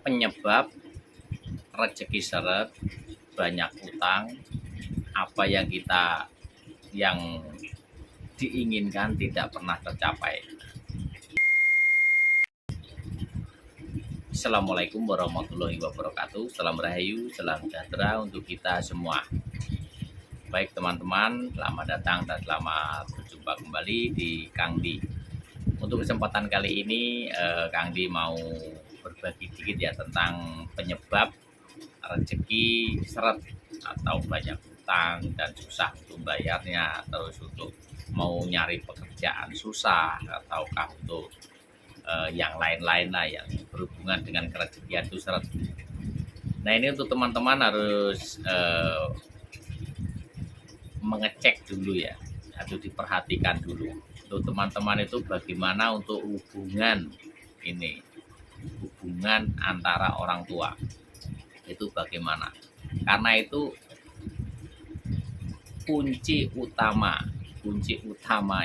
Penyebab rezeki seret, banyak utang, apa yang diinginkan tidak pernah tercapai. Assalamualaikum warahmatullahi wabarakatuh. Salam rahayu, salam sejahtera untuk kita semua. Baik teman-teman, selamat datang dan selamat berjumpa kembali di Kang Di. Untuk kesempatan kali ini, Kang Di mau berbagi sedikit ya tentang penyebab rezeki seret atau banyak utang dan susah untuk bayarnya, terus untuk mau nyari pekerjaan susah, ataukah untuk yang lain-lain lah yang berhubungan dengan kerezekian itu seret. Nah ini untuk teman-teman harus mengecek dulu ya, atau diperhatikan dulu untuk teman-teman itu bagaimana untuk hubungan antara orang tua itu bagaimana, karena itu kunci utama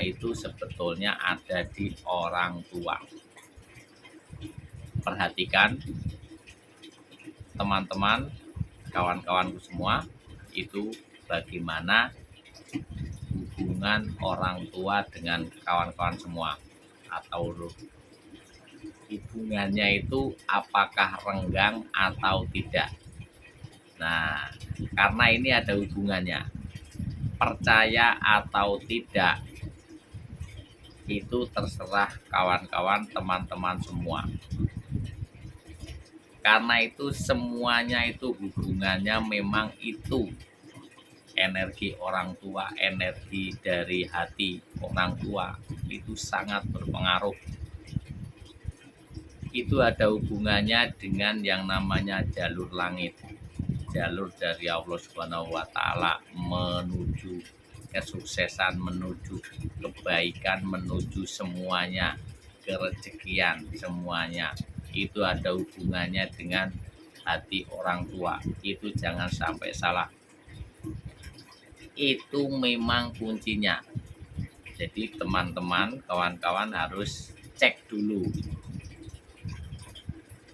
itu sebetulnya ada di orang tua. Perhatikan teman-teman, kawan-kawanku semua, itu bagaimana hubungan orang tua dengan kawan-kawan semua, atau hubungannya itu apakah renggang atau tidak. Nah, karena ini ada hubungannya, percaya atau tidak itu terserah kawan-kawan teman-teman semua. Karena itu semuanya itu hubungannya memang itu energi orang tua, energi dari hati orang tua itu sangat berpengaruh. Itu ada hubungannya dengan yang namanya jalur langit, jalur dari Allah Subhanahu wa Ta'ala menuju kesuksesan, menuju kebaikan, menuju semuanya kerezekian, semuanya itu ada hubungannya dengan hati orang tua. Itu jangan sampai salah, itu memang kuncinya. Jadi teman-teman, kawan-kawan harus cek dulu.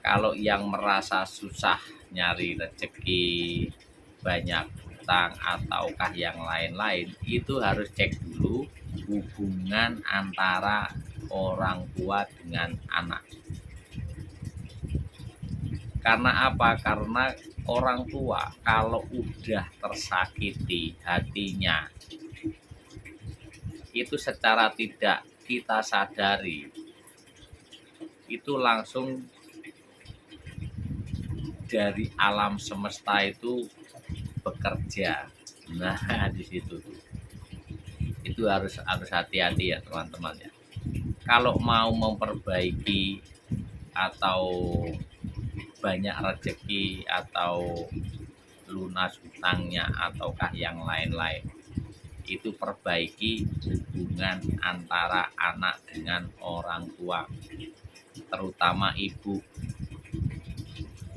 Kalau yang merasa susah nyari rezeki, banyak utang ataukah yang lain-lain, itu harus cek dulu hubungan antara orang tua dengan anak. Karena apa? Karena orang tua kalau udah tersakiti hatinya, itu secara tidak kita sadari, itu langsung dari alam semesta itu bekerja. Nah, di situ tuh. Itu harus hati-hati ya teman-teman ya. Kalau mau memperbaiki atau banyak rezeki atau lunas hutangnya ataukah yang lain-lain, itu perbaiki hubungan antara anak dengan orang tua, terutama ibu.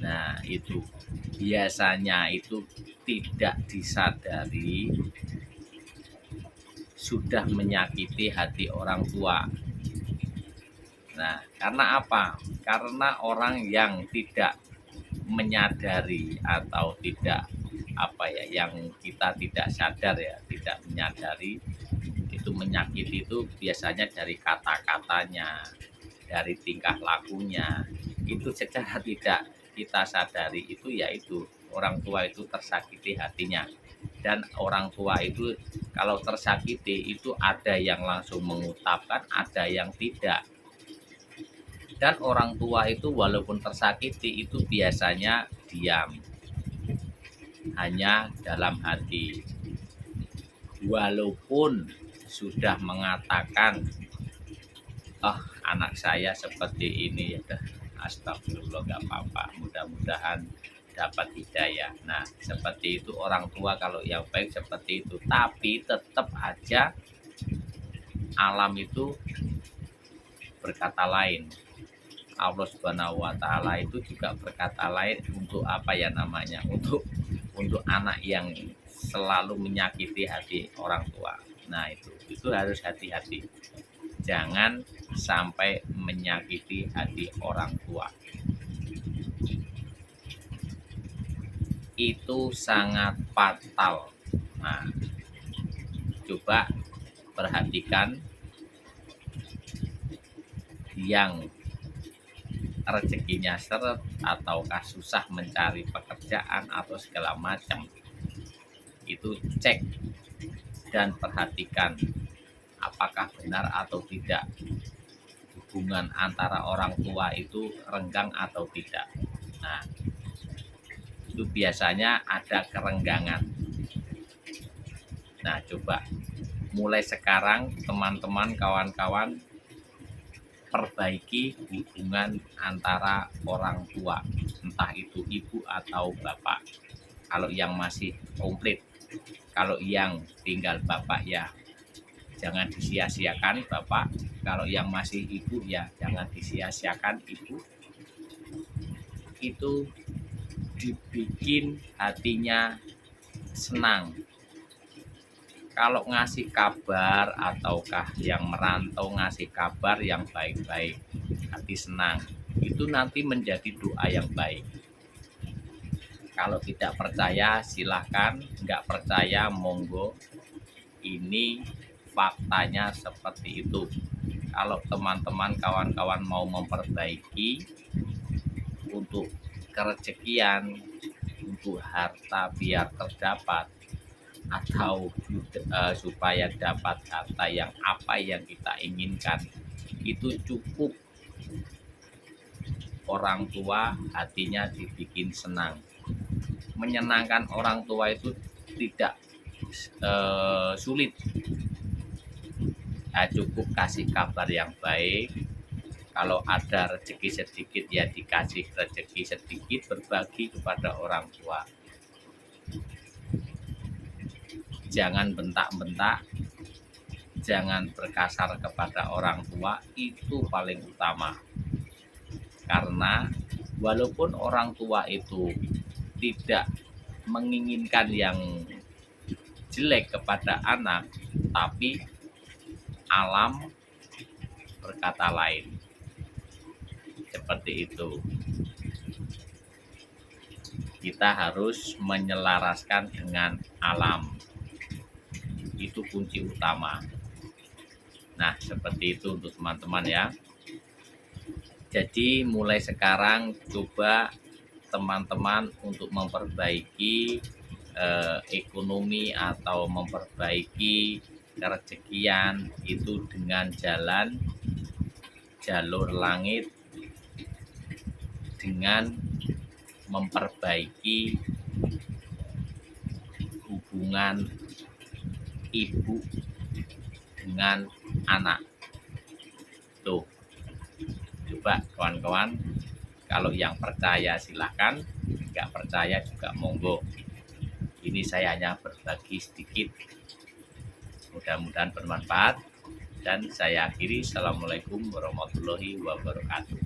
Nah itu biasanya itu tidak disadari sudah menyakiti hati orang tua. Nah, karena apa? Karena orang yang tidak menyadari atau tidak yang kita tidak sadar ya, tidak menyadari itu menyakiti itu biasanya dari kata-katanya, dari tingkah lakunya. Itu secara tidak kita sadari itu yaitu orang tua itu tersakiti hatinya. Dan orang tua itu kalau tersakiti itu ada yang langsung mengutapkan, ada yang tidak. Dan orang tua itu walaupun tersakiti itu biasanya diam, hanya dalam hati. Walaupun sudah mengatakan, oh anak saya seperti ini ya, astagfirullah gak apa-apa, mudah-mudahan dapat hidayah. Nah seperti itu orang tua kalau yang baik seperti itu, tapi tetap aja alam itu berkata lain. Allah Subhanahu wa Ta'ala itu juga berkata lain untuk apa ya namanya, untuk anak yang selalu menyakiti hati orang tua. Nah itu harus hati-hati. jangan sampai menyakiti hati orang tua. Itu sangat fatal. Nah, coba perhatikan yang rezekinya seret ataukah susah mencari pekerjaan atau segala macam, itu cek dan perhatikan apakah benar atau tidak hubungan antara orang tua itu renggang atau tidak. Nah, itu biasanya ada kerenggangan. Nah, coba mulai sekarang teman-teman, kawan-kawan, perbaiki hubungan antara orang tua, entah itu ibu atau bapak. Kalau yang masih komplit, kalau yang tinggal bapak ya jangan disia-siakan bapak, kalau yang masih ibu ya jangan disia-siakan ibu. Itu dibikin hatinya senang. Kalau ngasih kabar ataukah yang merantau ngasih kabar yang baik-baik, hati senang. Itu nanti menjadi doa yang baik. Kalau tidak percaya silahkan, nggak percaya monggo. Ini faktanya seperti itu. Kalau teman-teman kawan-kawan mau memperbaiki untuk kerezekian, untuk harta biar terdapat, atau supaya dapat harta yang apa yang kita inginkan, itu cukup orang tua hatinya dibikin senang. Menyenangkan orang tua itu tidak sulit. Cukup kasih kabar yang baik. Kalau ada rezeki sedikit ya dikasih rezeki sedikit, berbagi kepada orang tua. Jangan bentak-bentak, jangan berkasar kepada orang tua, itu paling utama. Karena walaupun orang tua itu tidak menginginkan yang jelek kepada anak, tapi alam berkata lain. Seperti itu. Kita harus menyelaraskan dengan alam. Itu kunci utama. Nah, seperti itu untuk teman-teman ya. Jadi mulai sekarang coba teman-teman untuk memperbaiki ekonomi atau memperbaiki kerezekian itu dengan jalan jalur langit, dengan memperbaiki hubungan ibu dengan anak. Tuh, coba kawan-kawan, kalau yang percaya silahkan, nggak percaya juga monggo. Ini saya hanya berbagi sedikit, mudah-mudahan bermanfaat, dan saya akhiri. Assalamualaikum warahmatullahi wabarakatuh.